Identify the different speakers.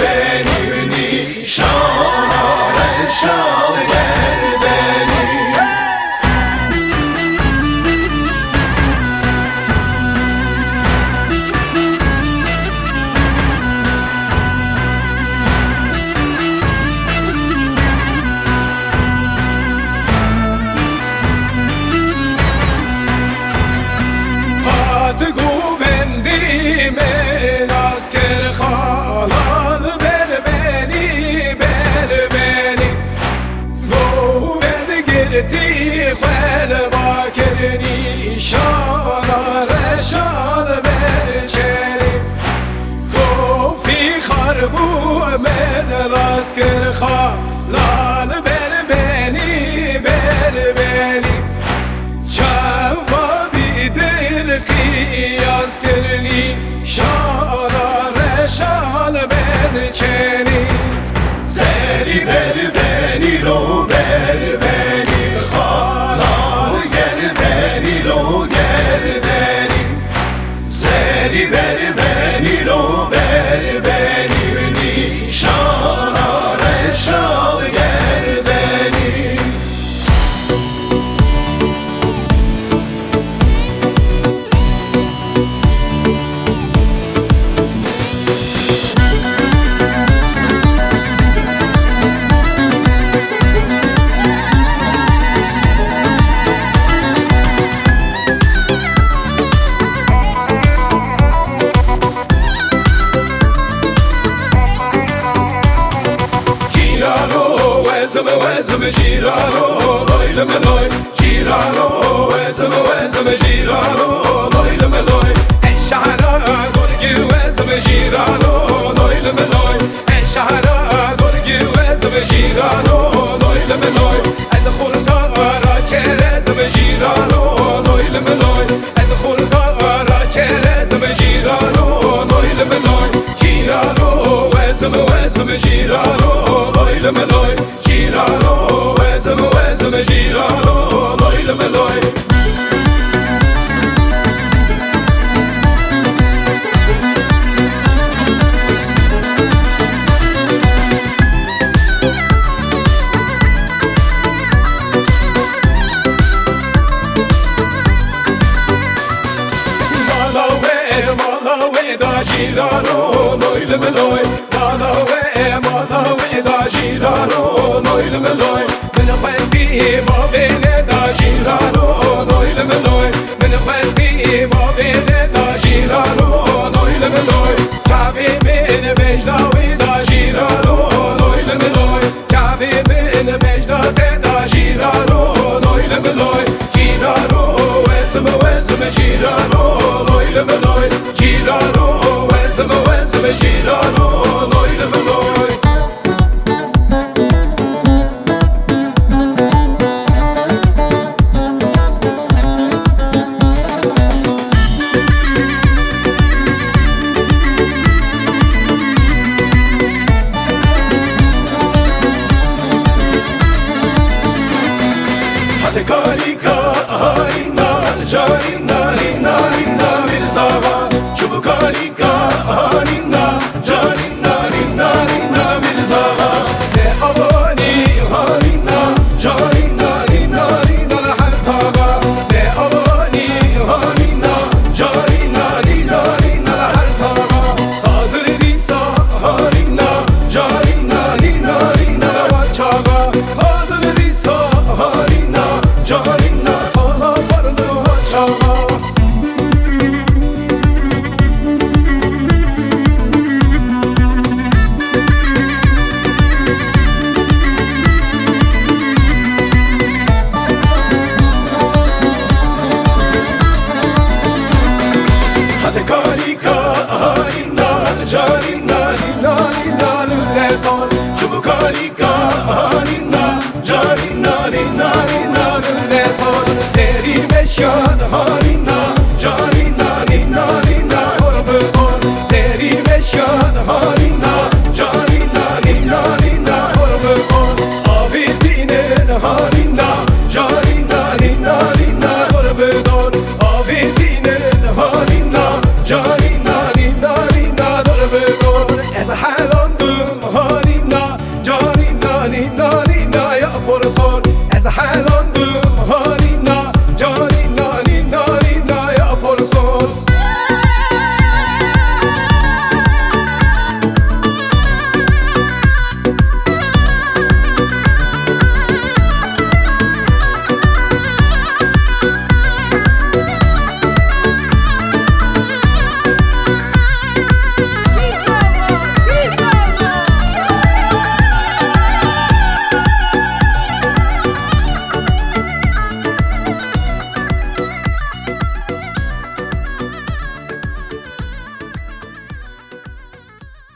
Speaker 1: beni nişana, reşal ver beni.
Speaker 2: Güvendiğimin asker halan ver beni, ver beni. Güvendi girdi xel bakir nişana, reşal ver çeni. Kofi harbu men asker halan ver beni, ver beni. Askerini şana reşal bedçeni.
Speaker 1: Zeri ver beni lo ver beni, hala gel beni lo gel beni. Zeri ver beni lo ver beni nişana, reşal gel beni. Vezme girano, loyle me loy. Girano, vezme girano, loyle me loy. Eşhara gorgi vezme girano, loyle me loy. Eşhara gorgi vezme girano, loyle me loy. Ez khurtara çerez me girano, loyle me loy. Ez khurtara çerez me girano, loyle me loy. Girano, vezme girano, loyle me loy. Girano, vezme girano, loyle me loy. Malawe da girano, loyle me loy. Malawe da girano, loyle me loy. Ben khwesti ba bene da girano, loyle me loy. Ben khwesti ba bene da girano, loyle me loy. Chavi ben bejnawi da girano, loyle me loy. Chavi ben bejnate da girano, loyle me loy. Girano, vezme girano, loyle me loy. Girano, vezme girano, loyle me loy. Hadi karika harina, carina, rina, rina bir zava. Çubuk harika harina, carina, rina, rina bir zava. Ne avani harina, carina, rina, rina her taga. Ne avani harina, carina, rina, rina her taga. Hazır ediysa harina, carina, rina, rina çaga. Hazır ediysa harina, carina sana varlı çaga. Hadi karika harina, carina, rina, rina lülle son. Çubuk harika harina, carina, rina, rina lülle son. Zeri meşyan harina, carina, rina, rina korbu kon. Zeri meşyan harina, carina, rina, rina korbu kon. Abidinin harina, carina, rina, rina korbu kon. Abidinin harina, carina, rina, rina korbu kon. Ez halon
Speaker 2: جهانی نا جهانی نانی نانی نا یا پرسان از حالا